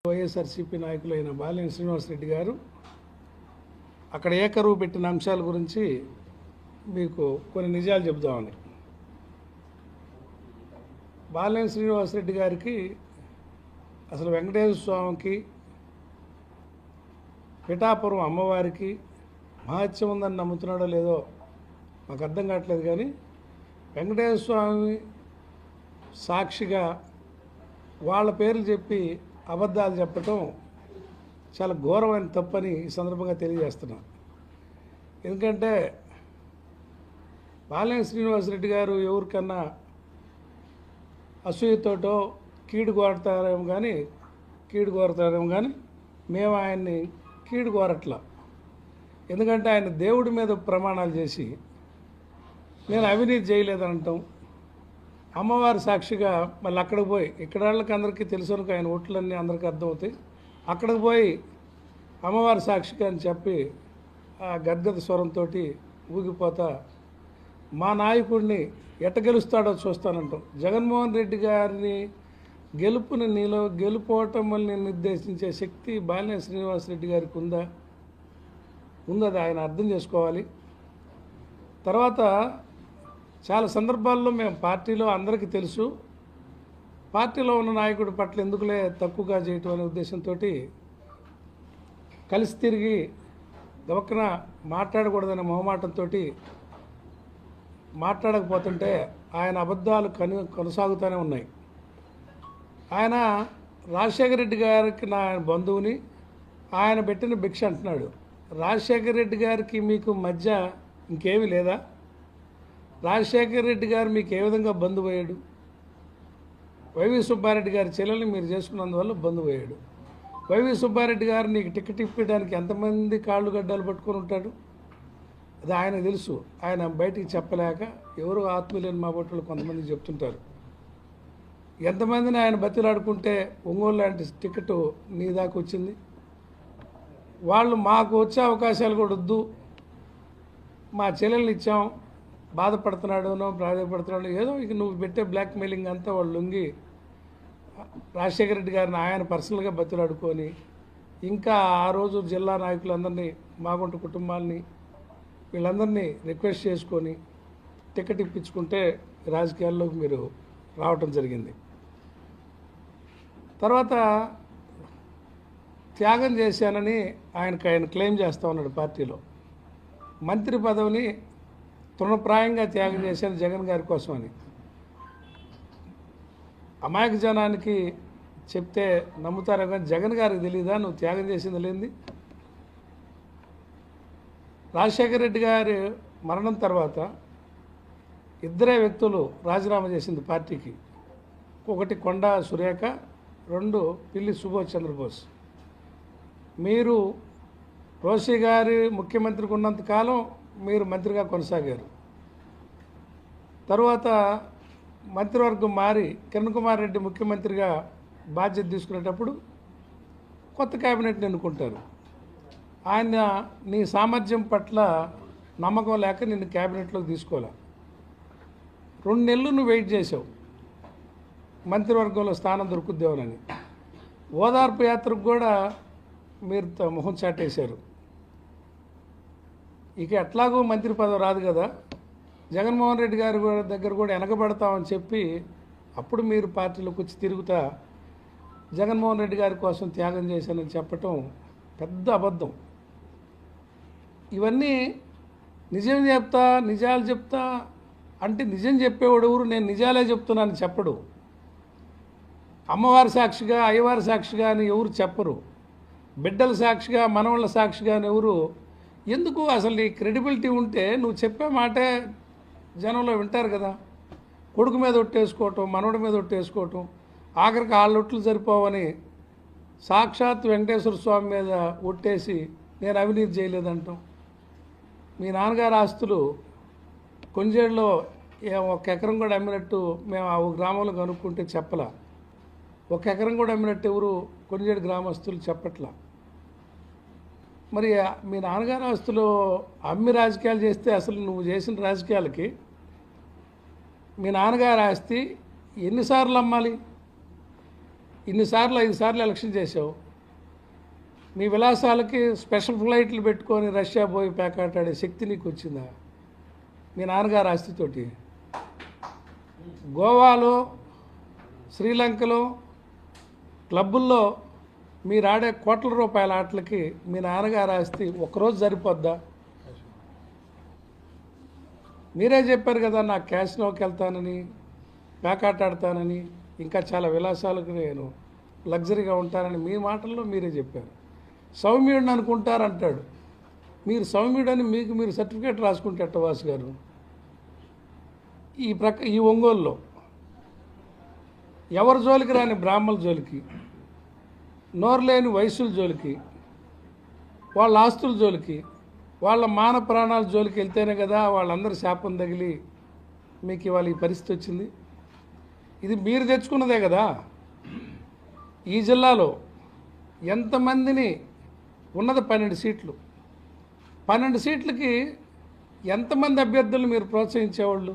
వైఎస్ఆర్సీపీ నాయకులైన బాలినేని శ్రీనివాసరెడ్డి గారు అక్కడ ఏకరువు పెట్టిన అంశాల గురించి మీకు కొన్ని నిజాలు చెబుదామని. బాలినేని శ్రీనివాసరెడ్డి గారికి అసలు వెంకటేశ్వర స్వామికి, పిఠాపురం అమ్మవారికి మహత్యం ఉందని నమ్ముతున్నాడో లేదో మాకు అర్థం కావట్లేదు. కానీ వెంకటేశ్వర స్వామి సాక్షిగా వాళ్ళ పేర్లు చెప్పి అబద్ధాలు చెప్పటం చాలా ఘోరమైన తప్పని ఈ సందర్భంగా తెలియజేస్తున్నాను. ఎందుకంటే బాలినేని శ్రీనివాసరెడ్డి గారు ఎవరికన్నా అసూయతోటో కీడు కోరతారేమో కానీ మేము ఆయన్ని కీడు కోరట్లా. ఎందుకంటే ఆయన దేవుడి మీద ప్రమాణాలు చేసి నేను అవినీతి చేయలేదనటం, అమ్మవారి సాక్షిగా మళ్ళీ అక్కడికి పోయి, ఇక్కడ వాళ్ళకి అందరికీ తెలుసునుక ఆయన ఓట్లన్నీ అందరికీ అర్థమవుతాయి, అక్కడికి పోయి అమ్మవారి సాక్షిగా అని చెప్పి ఆ గద్గద స్వరంతో ఊగిపోతా మా నాయకుడిని ఎట్ట గెలుస్తాడో చూస్తానంటాం. జగన్మోహన్ రెడ్డి గారిని గెలుపోవటం వల్ల నిర్దేశించే శక్తి బాలినేని శ్రీనివాసరెడ్డి గారికి ఉందది ఆయన అర్థం చేసుకోవాలి. తర్వాత చాలా సందర్భాల్లో మేము పార్టీలో అందరికీ తెలుసు, పార్టీలో ఉన్న నాయకుడి పట్ల ఎందుకులే తక్కువగా చేయటం అనే ఉద్దేశంతో కలిసి తిరిగి దవక్కన మాట్లాడకూడదనే మొహమాటంతో మాట్లాడకపోతుంటే ఆయన అబద్ధాలు కొనసాగుతూనే ఉన్నాయి. ఆయన రాజశేఖర రెడ్డి గారికి నా బంధువుని, ఆయన పెట్టిన భిక్ష అంటున్నాడు. రాజశేఖర రెడ్డి గారికి మీకు మధ్య ఇంకేమీ లేదా? రాజశేఖర రెడ్డి గారు మీకు ఏ విధంగా బంధువయ్యాడు? వైవి సుబ్బారెడ్డి గారి చెల్లెల్ని మీరు చేసుకున్నందువల్ల బంధువయ్యాడు. వైవి సుబ్బారెడ్డి గారు నీకు టికెట్ ఇప్పడానికి ఎంతమంది కాళ్ళు గడ్డలు పట్టుకొని ఉంటాడు? అది ఆయన తెలుసు. ఆయన బయటికి చెప్పలేక ఎవరు ఆత్మీయులేని మా బొట్టులు కొంతమంది చెప్తుంటారు. ఎంతమందిని ఆయన బతిలాడుకుంటే ఒంగోలు లాంటి టికెట్ నీ దాకా వచ్చింది. వాళ్ళు మాకు వచ్చే అవకాశాలు కూడా వద్దు, మా చెల్లెల్ని ఇచ్చాం, బాధపడుతున్నాడు ఏదో ఇక నువ్వు పెట్టే బ్లాక్ మెయిలింగ్ అంతా వాళ్ళు లొంగి రాజశేఖర రెడ్డి గారిని ఆయన పర్సనల్గా బతిలాడుకొని ఇంకా ఆ రోజు జిల్లా నాయకులందరినీ, మాగుంట కుటుంబాలని వీళ్ళందరినీ రిక్వెస్ట్ చేసుకొని టికెట్ ఇప్పించుకుంటే రాజకీయాల్లోకి మీరు రావటం జరిగింది. తర్వాత త్యాగం చేశానని ఆయన క్లెయిమ్ చేస్తూ ఉన్నాడు పార్టీలో. మంత్రి పదవిని తృణప్రాయంగా త్యాగం చేశాను జగన్ గారి కోసమని. అమాయక జనానికి చెప్తే నమ్ముతారు కానీ జగన్ గారికి తెలియదా నువ్వు త్యాగం చేసింది లేనిది? రాజశేఖర రెడ్డి గారి మరణం తర్వాత ఇద్దరే వ్యక్తులు రాజీనామా చేసింది పార్టీకి. ఒకటి కొండా సురేఖ, రెండు పిల్లి సుభాష్ చంద్రబోస్. మీరు రోషి గారి ముఖ్యమంత్రికి ఉన్నంతకాలం మీరు మంత్రిగా కొనసాగారు. తర్వాత మంత్రివర్గం మారి కిరణ్ కుమార్ రెడ్డి ముఖ్యమంత్రిగా బాధ్యత తీసుకునేటప్పుడు కొత్త క్యాబినెట్ని ఎన్నుకుంటారు. ఆయన నీ సామర్థ్యం పట్ల నమ్మకం లేక నిన్ను క్యాబినెట్లోకి తీసుకోలే. 2 నెలలు నువ్వు వెయిట్ చేసావు మంత్రివర్గంలో స్థానం దొరుకుద్దేమోనని. ఓదార్పు యాత్రకు కూడా మీరు మొహం చాటేశారు. ఇక ఎట్లాగో మంత్రి పదవి రాదు కదా, జగన్మోహన్ రెడ్డి గారి దగ్గర కూడా వెనకబడతామని చెప్పి అప్పుడు మీరు పార్టీలోకి వచ్చి తిరుగుతా జగన్మోహన్ రెడ్డి గారి కోసం త్యాగం చేశానని చెప్పటం పెద్ద అబద్ధం. ఇవన్నీ నిజాలు చెప్తా అంటే నిజం చెప్పేవాడు ఎవరు? నేను నిజాలే చెప్తున్నాను చెప్పడు. అమ్మవారి సాక్షిగా, అయ్యవారి సాక్షిగా అని ఎవరు చెప్పరు. బిడ్డల సాక్షిగా, మనవాళ్ళ సాక్షిగా అని ఎవరు. ఎందుకు? అసలు నీ క్రెడిబిలిటీ ఉంటే నువ్వు చెప్పే మాటే జనంలో వింటారు కదా. కొడుకు మీద ఒట్టేసుకోవటం, మనవడి మీద ఒట్టేసుకోవటం, ఆఖరికి ఒట్లు సరిపోవని సాక్షాత్ వెంకటేశ్వర స్వామి మీద ఒట్టేసి నేను అవినీతి చేయలేదంటాం. మీ నాన్నగారి ఆస్తులు కొంజేడులో 1 ఎకరం కూడా అమ్మినట్టు మేము ఆ గ్రామంలో కనుక్కుంటే చెప్పలా. 1 ఎకరం కూడా అమ్మినట్టు ఎవరు కొంజేడు గ్రామస్తులు చెప్పట్లా. మరి మీ నాన్నగారి ఆస్తులు అమ్మి రాజకీయాలు చేస్తే అసలు నువ్వు చేసిన రాజకీయాలకి మీ నాన్నగారి ఆస్తి ఎన్నిసార్లు అమ్మాలి? ఇన్నిసార్లు 5 సార్లు ఎలక్షన్ చేసావు. మీ విలాసాలకి స్పెషల్ ఫ్లైట్లు పెట్టుకొని రష్యా పోయి పేకాటాడే శక్తి నీకు వచ్చిందా మీ నాన్నగారు ఆస్తితోటి? గోవాలో, శ్రీలంకలో క్లబ్బుల్లో మీరు ఆడే కోట్ల రూపాయల ఆటలకి మీ నాన్నగారు ఆస్తి ఒక్కరోజు సరిపోద్దా? మీరే చెప్పారు కదా, నాకు క్యాసినోకి వెళ్తానని, పేకాట ఆడతానని, ఇంకా చాలా విలాసాలకు నేను లగ్జరీగా ఉంటానని మీ మాటల్లో మీరే చెప్పారు. సౌమ్యుడిని అనుకుంటారంటాడు. మీరు సౌమ్యుడని మీకు మీరు సర్టిఫికేట్ రాసుకుంటే అట్టవాసు గారు ఈ ఒంగోలులో ఎవరి జోలికి రాని బ్రాహ్మణుల జోలికి, నోరులేని వయసుల జోలికి, వాళ్ళ ఆస్తుల జోలికి, వాళ్ళ మాన ప్రాణాల జోలికి వెళ్తేనే కదా వాళ్ళందరి శాపం తగిలి మీకు ఇవాళ ఈ పరిస్థితి వచ్చింది. ఇది మీరు తెచ్చుకున్నదే కదా. ఈ జిల్లాలో ఎంతమందిని ఉన్నది 12 సీట్లు, 12 సీట్లకి ఎంతమంది అభ్యర్థులను మీరు ప్రోత్సహించేవాళ్ళు?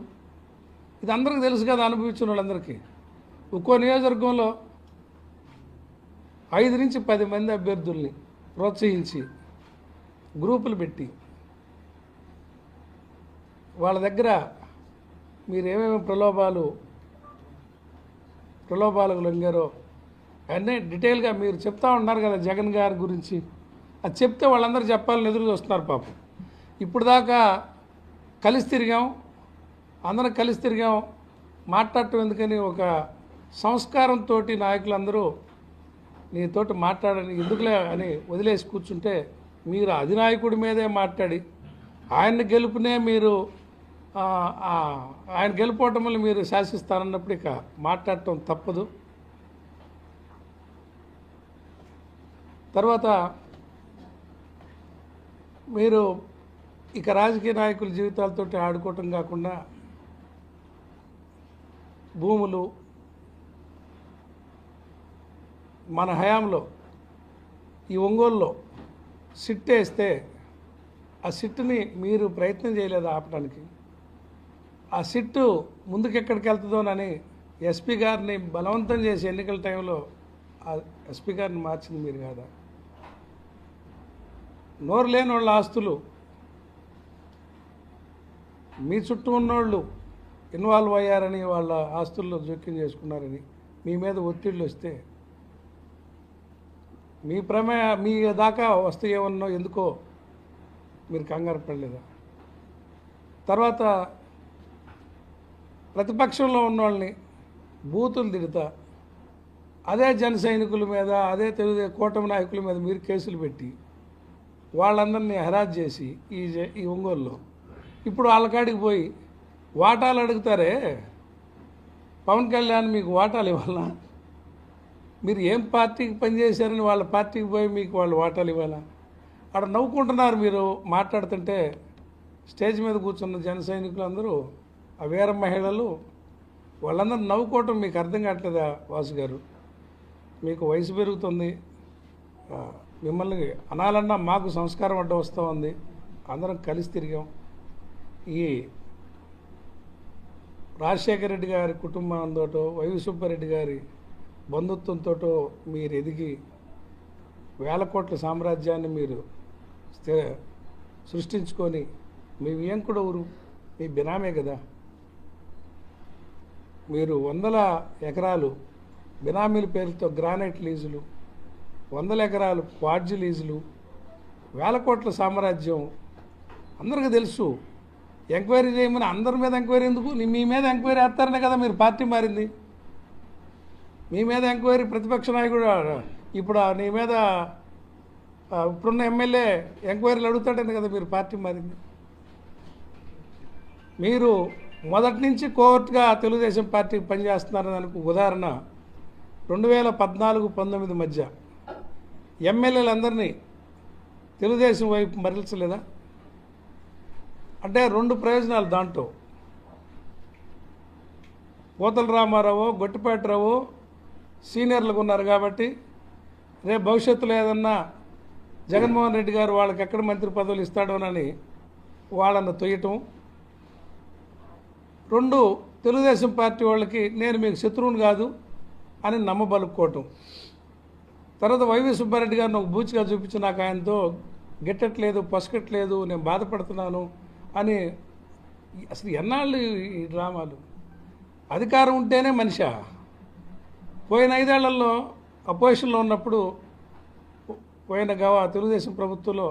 ఇది అందరికీ తెలుసు కదా, అనుభవించిన వాళ్ళందరికీ. ఒక్కో నియోజకవర్గంలో 5 నుంచి 10 మంది అభ్యర్థుల్ని ప్రోత్సహించి గ్రూపులు పెట్టి వాళ్ళ దగ్గర మీరు ఏమేమి ప్రలోభాలకు లొంగారో అన్నీ డీటెయిల్గా మీరు చెప్తా ఉన్నారు కదా జగన్ గారి గురించి. అది చెప్తే వాళ్ళందరూ చెప్పాలని ఎదురు చూస్తున్నారు పాపం. ఇప్పుడు దాకా కలిసి తిరిగాం, అందరం కలిసి తిరిగాం, మాట్లాడటం ఎందుకని ఒక సంస్కారంతో నాయకులందరూ నీతోటి మాట్లాడని ఎందుకులే అని వదిలేసి కూర్చుంటే మీరు అధినాయకుడి మీదే మాట్లాడి ఆయన్ని గెలుపునే మీరు ఆయన గెలుపోవటం వల్ల మీరు శాసిస్తారన్నప్పుడు ఇక మాట్లాడటం తప్పదు. తర్వాత మీరు ఇక రాజకీయ నాయకుల జీవితాలతో ఆడుకోవటం కాకుండా భూములు మన హయాంలో ఈ ఒంగోలులో సిట్ వేస్తే ఆ సిట్టుని మీరు ప్రయత్నం చేయలేదు ఆపడానికి. ఆ సిట్టు ముందుకెక్కడికి వెళ్తుందోనని ఎస్పీ గారిని బలవంతం చేసి ఎన్నికల టైంలో ఆ ఎస్పీ గారిని మార్చింది మీరు కాదా? నోరు లేని వాళ్ళ ఆస్తులు మీ చుట్టూ ఉన్నోళ్ళు ఇన్వాల్వ్ అయ్యారని, వాళ్ళ ఆస్తుల్లో జోక్యం చేసుకున్నారని మీ మీద ఒత్తిళ్ళు వస్తే మీ దాకా వస్తే ఏమన్నా ఎందుకో మీరు కంగారు పడలేదా? తర్వాత ప్రతిపక్షంలో ఉన్న వాళ్ళని బూతులు తిడతా అదే జన సైనికుల మీద, అదే కూటమి నాయకుల మీద మీరు కేసులు పెట్టి వాళ్ళందరినీ హెరాస్ చేసి ఈ ఒంగోలులో ఇప్పుడు వాళ్ళ కాడికి పోయి వాటాలు అడుగుతారే. పవన్ కళ్యాణ్ మీకు వాటాలు ఇవ్వాలా? మీరు ఏం పార్టీకి పనిచేశారని వాళ్ళ పార్టీకి పోయి మీకు వాళ్ళు వాటాలు ఇవ్వాలా? అక్కడ నవ్వుకుంటున్నారు మీరు మాట్లాడుతుంటే. స్టేజ్ మీద కూర్చున్న జన సైనికులు అందరూ, ఆ వీర మహిళలు, వాళ్ళందరూ నవ్వుకోవటం మీకు అర్థం కావట్లేదా వాసు గారు? మీకు వయసు పెరుగుతుంది, మిమ్మల్ని అనాలన్నా మాకు సంస్కారం అడ్డం వస్తూ ఉంది. అందరం కలిసి తిరిగాం. ఈ రాజశేఖర రెడ్డి గారి కుటుంబంతో, వైవి సుబ్బారెడ్డి గారి బంధుత్వంతో మీరు ఎదిగి వేల కోట్ల సామ్రాజ్యాన్ని మీరు సృష్టించుకొని మీ వియంకుడు ఊరు మీ బినామే కదా. మీరు 100 ఎకరాలు బినామీల పేరుతో గ్రానైట్ లీజులు, 100 ఎకరాలు క్వాడ్జి లీజులు, వేల కోట్ల సామ్రాజ్యం అందరికీ తెలుసు. ఎంక్వైరీ చేయమని అందరి మీద ఎంక్వైరీ ఎందుకు? మీ మీద ఎంక్వైరీ వేస్తారనే కదా మీరు పార్టీ మారింది. మీ మీద ఎంక్వైరీ ప్రతిపక్ష నాయకుడు ఇప్పుడు నీ మీద ఇప్పుడున్న ఎమ్మెల్యే ఎంక్వైరీలు అడుగుతాడని కదా మీరు పార్టీ మారింది. మీరు మొదటి నుంచి కోర్టుగా తెలుగుదేశం పార్టీకి పనిచేస్తున్నారని దానికి ఉదాహరణ 2014-19 మధ్య ఎమ్మెల్యేలందరినీ తెలుగుదేశం వైపు మరల్చలేదా? అంటే 2 ప్రయోజనాలు దాంట్లో. పోతల రామారావు, గొట్టిపాటిరావు సీనియర్లకు ఉన్నారు కాబట్టి రేపు భవిష్యత్తులో ఏదన్నా జగన్మోహన్ రెడ్డి గారు వాళ్ళకి ఎక్కడ మంత్రి పదవులు ఇస్తాడోనని వాళ్ళను తొయ్యటం. 2 తెలుగుదేశం పార్టీ వాళ్ళకి నేను మీకు శత్రువుని కాదు, అని నమ్మబలుక్కోవటం. తర్వాత వైవి సుబ్బారెడ్డి గారిని ఒక బూచిగా చూపించి నాకు ఆయనతో గిట్టట్లేదు, పసుకట్లేదు, నేను బాధపడుతున్నాను అని. అసలు ఎన్నాళ్ళు ఈ డ్రామాలు? అధికారం ఉంటేనే మనిషా? పోయిన 5 ఏళ్లలో అపోజిషన్లో ఉన్నప్పుడు పోయిన తెలుగుదేశం ప్రభుత్వంలో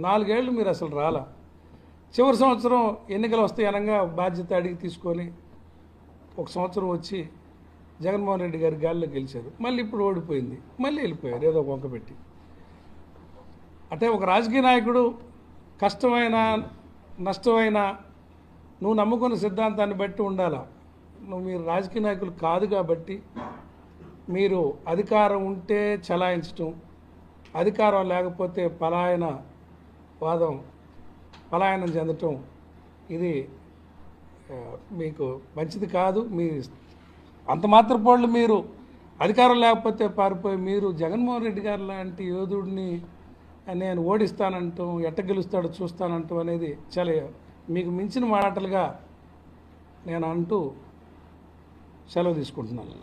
4 ఏళ్ళు మీరు అసలు రాలా. చివరి సంవత్సరం ఎన్నికలు వస్తాయి అనగా బాధ్యత అడిగి తీసుకొని 1 సంవత్సరం వచ్చి జగన్మోహన్ రెడ్డి గారి గాలిలో గెలిచారు. మళ్ళీ ఇప్పుడు ఓడిపోయింది, మళ్ళీ వెళ్ళిపోయారు ఏదో వంక పెట్టి. అంటే ఒక రాజకీయ నాయకుడు కష్టమైన నష్టమైన నువ్వు నమ్ముకున్న సిద్ధాంతాన్ని బట్టి ఉండాలా. మీరు రాజకీయ నాయకులు కాదు కాబట్టి మీరు అధికారం ఉంటే చలాయించటం, అధికారం లేకపోతే పలాయనం చెందటం ఇది మీకు మంచిది కాదు. మీ అంత మాత్రపోళ్ళు మీరు అధికారం లేకపోతే పారిపోయి మీరు జగన్మోహన్ రెడ్డి గారు లాంటి యోధుడిని నేను ఓడిస్తానంటాం, ఎట్ట గెలుస్తాడో చూస్తానంటాం అనేది చాలా మీకు మించిన మాటలుగా నేను అంటూ సెలవు తీసుకుంటున్నాను.